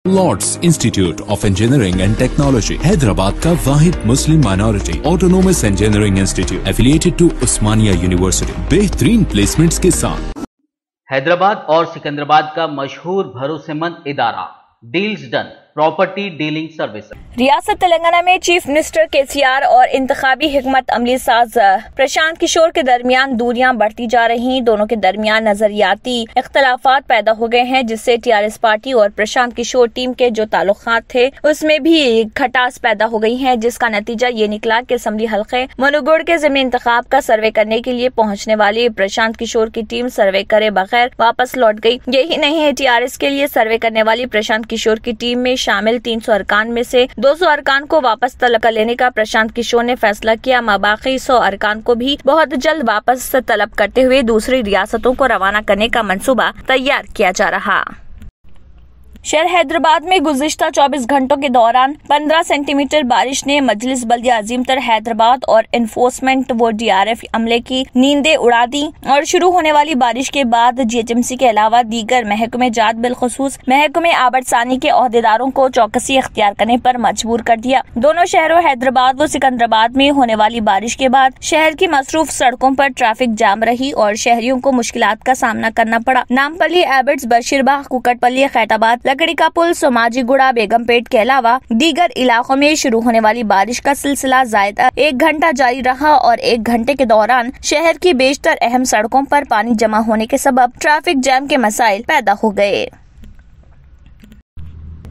Lord's Institute of Engineering and Technology Hyderabad का वाहिद मुस्लिम minority autonomous engineering institute affiliated to Osmania university, बेहतरीन placements के साथ। हैदराबाद और सिकंदराबाद का मशहूर भरोसेमंद इदारा deals done property dealing service. रियासत तेलंगाना में चीफ मिनिस्टर केसीआर और इंतखाबी हिकमत अमली साज प्रशांत किशोर के दरमियान दूरियां बढ़ती जा रही। दोनों के दरमियान नजरियाती इख्तलाफात पैदा हो गए हैं, जिससे टीआरएस पार्टी और प्रशांत किशोर टीम के जो ताल्लुकात थे उसमें भी खटास पैदा हो गई है, जिसका नतीजा ये निकला कि असम्बली हल्के मनुगुड़ के ज़मीनी इंतखाब का सर्वे करने के लिए पहुँचने वाली प्रशांत किशोर की टीम सर्वे करे बगैर वापस लौट गयी। यही नहीं है, टीआरएस के लिए सर्वे करने वाली प्रशांत किशोर की टीम में शामिल 300 अरकान में से 200 अरकान को वापस तलब कर लेने का प्रशांत किशोर ने फैसला किया। बाकी 100 अरकान को भी बहुत जल्द वापस तलब करते हुए दूसरी रियासतों को रवाना करने का मंसूबा तैयार किया जा रहा। शहर हैदराबाद में गुज़िश्ता 24 घंटों के दौरान 15 सेंटीमीटर बारिश ने मजलिस बल्दिया अजीमतर हैदराबाद और एनफोर्समेंट व डीआरएफ अमले की नींदें उड़ा दी और शुरू होने वाली बारिश के बाद जीएचएमसी के अलावा दीगर महकमे जात बिलखुसूस महकमे आबड़सानी के ओहदेदारों को चौकसी इख्तियार करने पर मजबूर कर दिया। दोनों शहरों हैदराबाद व सिकंदराबाद में होने वाली बारिश के बाद शहर की मसरूफ सड़कों पर ट्रैफिक जाम रही और शहरियों को मुश्किलात का सामना करना पड़ा। नामपल्ली, एबट्स, बशीरबाग, कुकटपल्ली, खैताबाद, लकड़ी का पुल, सोमाजीगुड़ा, बेगमपेट के अलावा दीगर इलाकों में शुरू होने वाली बारिश का सिलसिला ज़ायदा 1 घंटा जारी रहा और 1 घंटे के दौरान शहर की बेशतर अहम सड़कों पर पानी जमा होने के सबब ट्रैफिक जैम के मसाइल पैदा हो गए।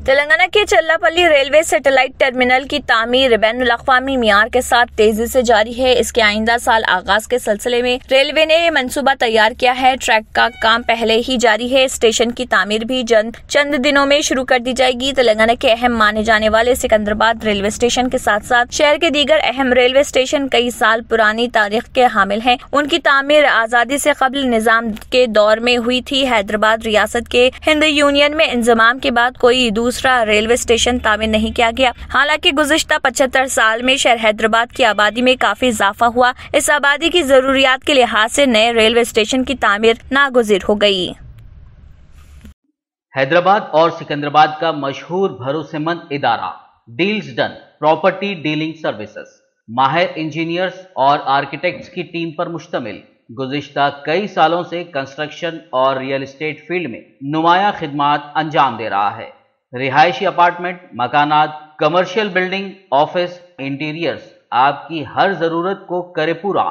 तेलंगाना के चल्लापल्ली रेलवे सैटेलाइट टर्मिनल की तामीर बैनुल अक़वामी मियार के साथ तेजी से जारी है। इसके आइंदा साल आगाज के सिलसिले में रेलवे ने मंसूबा तैयार किया है। ट्रैक का काम पहले ही जारी है। स्टेशन की तामीर भी चंद दिनों में शुरू कर दी जाएगी। तेलंगाना के अहम माने जाने वाले सिकंदराबाद रेलवे स्टेशन के साथ साथ शहर के दीगर अहम रेलवे स्टेशन कई साल पुरानी तारीख के हामिल हैं। उनकी तामीर आजादी से कबल निजाम के दौर में हुई थी। हैदराबाद रियासत के हिंद यूनियन में इंजमाम के बाद कोई दूसरा रेलवे स्टेशन तामीर नहीं किया गया। हालांकि गुज़िश्ता 75 साल में शहर हैदराबाद की आबादी में काफी इजाफा हुआ। इस आबादी की जरूरियात के लिहाज से नए रेलवे स्टेशन की तामीर नागुज़िर हो गई। हैदराबाद और सिकंदराबाद का मशहूर भरोसेमंद इदारा deals done property dealing services माहिर इंजीनियर्स और आर्किटेक्ट्स की टीम पर मुश्तमिल गुज़िश्ता कई सालों से कंस्ट्रक्शन और रियल एस्टेट फील्ड में नुमाया खिदमात अंजाम दे रहा है। रिहायशी अपार्टमेंट, मकानात, कमर्शियल बिल्डिंग, ऑफिस, इंटीरियर्स, आपकी हर जरूरत को करे पूरा।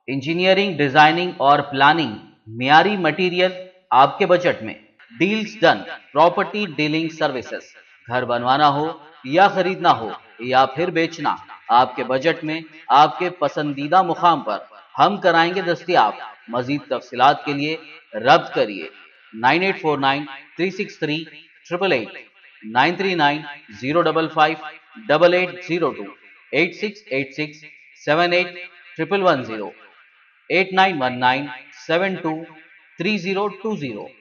इंजीनियरिंग, डिजाइनिंग और प्लानिंग, मियारी मटेरियल आपके बजट में। Deals done property dealing services. घर बनवाना हो या खरीदना हो या फिर बेचना, आपके बजट में आपके पसंदीदा मुकाम पर हम कराएंगे दस्तयाब। मजीद तफसीलात के लिए रब्त करिए 9849 363 888 939 055 8802 8686 78 110 8919 72 3020।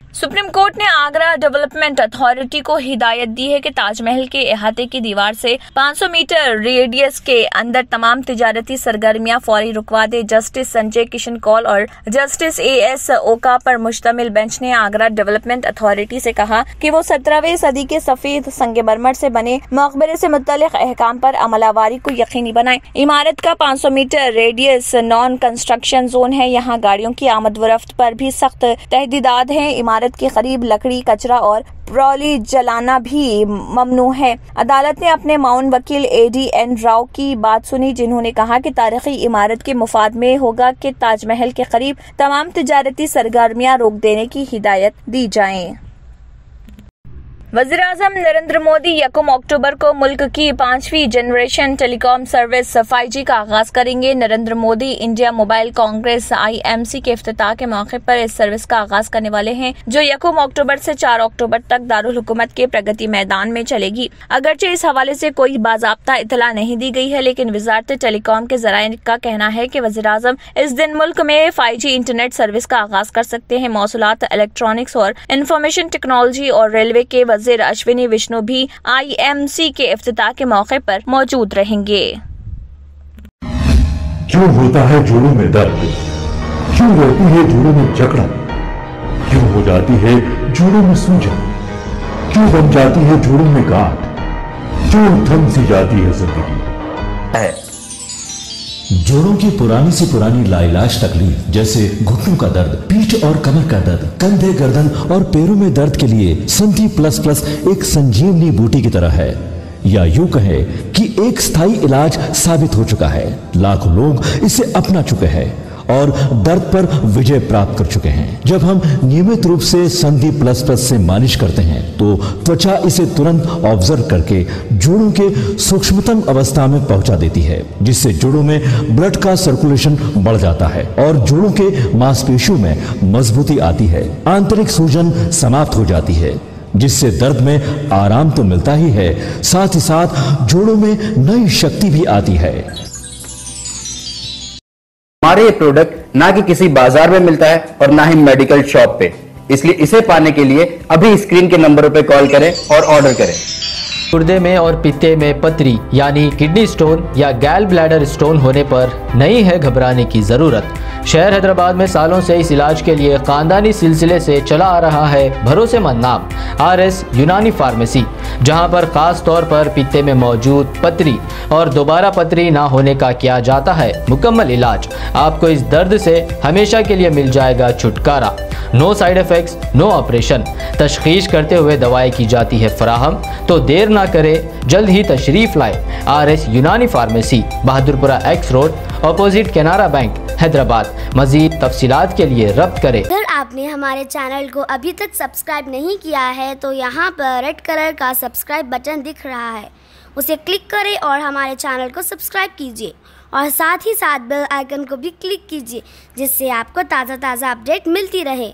सुप्रीम कोर्ट ने आगरा डेवलपमेंट अथॉरिटी को हिदायत दी है कि ताजमहल के अहाते की दीवार से 500 मीटर रेडियस के अंदर तमाम तिजारती सरगर्मियां फौरी रुकवा दे। जस्टिस संजय किशन कौल और जस्टिस AS ओका पर मुश्तमिल बेंच ने आगरा डेवलपमेंट अथॉरिटी से कहा कि वो 17वीं सदी के सफेद संगमरमर से बने मकबरे से मुतल्लिक अहकाम पर अमलावारी को यकीनी बनाए। इमारत का 500 metre radius non construction zone है। यहाँ गाड़ियों की आमद व रफ्त पर भी सख्त तहदीदात है। इमारत के करीब लकड़ी, कचरा और ट्रॉली जलाना भी ममनू है। अदालत ने अपने माउन वकील ADN राव की बात सुनी, जिन्होंने कहा कि तारीखी इमारत के मुफाद में होगा कि ताजमहल के करीब तमाम तिजारती सरगर्मियां रोक देने की हिदायत दी जाए। वज़ीर-ए-आज़म नरेंद्र मोदी 1 अक्टूबर को मुल्क की 5वीं जनरेशन टेलीकॉम सर्विस 5G का आगाज करेंगे। Narendra Modi India mobile Congress IMC के इफ्तिताह के मौके पर इस सर्विस का आगाज करने वाले हैं, जो 1 अक्टूबर से 4 अक्टूबर तक दारुल हुकूमत के प्रगति मैदान में चलेगी। अगरचे इस हवाले से कोई बाज़ाब्ता इतला नहीं दी गई है, लेकिन वज़ारत टेलीकॉम के ज़राए का कहना है कि वज़ीर-ए-आज़म इस दिन मुल्क में 5G इंटरनेट सर्विस का आगाज कर सकते हैं। मौसूलात, इलेक्ट्रॉनिक्स और इंफॉर्मेशन टेक्नोलॉजी और रेलवे के वज़ीर अश्विनी विष्णु भी IMC के इफ्तिताह के मौके पर मौजूद रहेंगे। क्यों होता है जोड़ों में दर्द, क्यों रहती है जोड़ों में जकड़न, क्यों हो जाती है जोड़ों में सूजन, क्यों बन जाती है जोड़ों में गांठ, क्यों थम सी जाती है जिंदगी। जोड़ों की पुरानी सी पुरानी लाइलाज तकलीफ जैसे घुटनों का दर्द, पीठ और कमर का दर्द, कंधे, गर्दन और पैरों में दर्द के लिए संधि प्लस प्लस एक संजीवनी बूटी की तरह है, या यूं कहें कि एक स्थायी इलाज साबित हो चुका है। लाखों लोग इसे अपना चुके हैं और दर्द पर विजय प्राप्त कर चुके हैं। जब हम नियमित रूप से संधि प्लस प्लस से मालिश करते हैं तो त्वचा इसे तुरंत ऑब्जर्व करके जोड़ों के सूक्ष्मतम अवस्था में पहुंचा देती है, जिससे जोड़ों में ब्लड का सर्कुलेशन बढ़ जाता है और जोड़ों के मांसपेशियों में मजबूती आती है। आंतरिक सूजन समाप्त हो जाती है, जिससे दर्द में आराम तो मिलता ही है, साथ ही साथ जोड़ों में नई शक्ति भी आती है। हमारे ये प्रोडक्ट ना कि किसी बाजार में मिलता है और ना ही मेडिकल शॉप पे, इसलिए इसे पाने के लिए अभी स्क्रीन के नंबरों पे कॉल करें और ऑर्डर करें। गुर्दे में और पित्ते में पथरी यानी किडनी स्टोन या गैल ब्लैडर स्टोन होने पर नहीं है घबराने की जरूरत। शहर हैदराबाद में सालों से इस इलाज के लिए खानदानी सिलसिले से चला आ रहा है भरोसेमंद नाम RS यूनानी फार्मेसी, जहां पर खास तौर पर पित्ते में मौजूद पथरी और दोबारा पथरी ना होने का किया जाता है मुकम्मल इलाज। आपको इस दर्द से हमेशा के लिए मिल जाएगा छुटकारा। No side effects, no operation. तशखीस करते हुए दवाएं की जाती है फराहम, तो देर ना करें, जल्द ही तशरीफ लाए। RS Unani pharmacy, Bahadurpura X road, opposite Canara bank, Hyderabad. मजीद तफसीलात के लिए रब्त करें। अगर आपने हमारे चैनल को अभी तक सब्सक्राइब नहीं किया है तो यहाँ पर रेड कलर का सब्सक्राइब बटन दिख रहा है, उसे क्लिक करें और हमारे चैनल को सब्सक्राइब कीजिए और साथ ही साथ बेल आइकन को भी क्लिक कीजिए, जिससे आपको ताज़ा अपडेट मिलती रहे।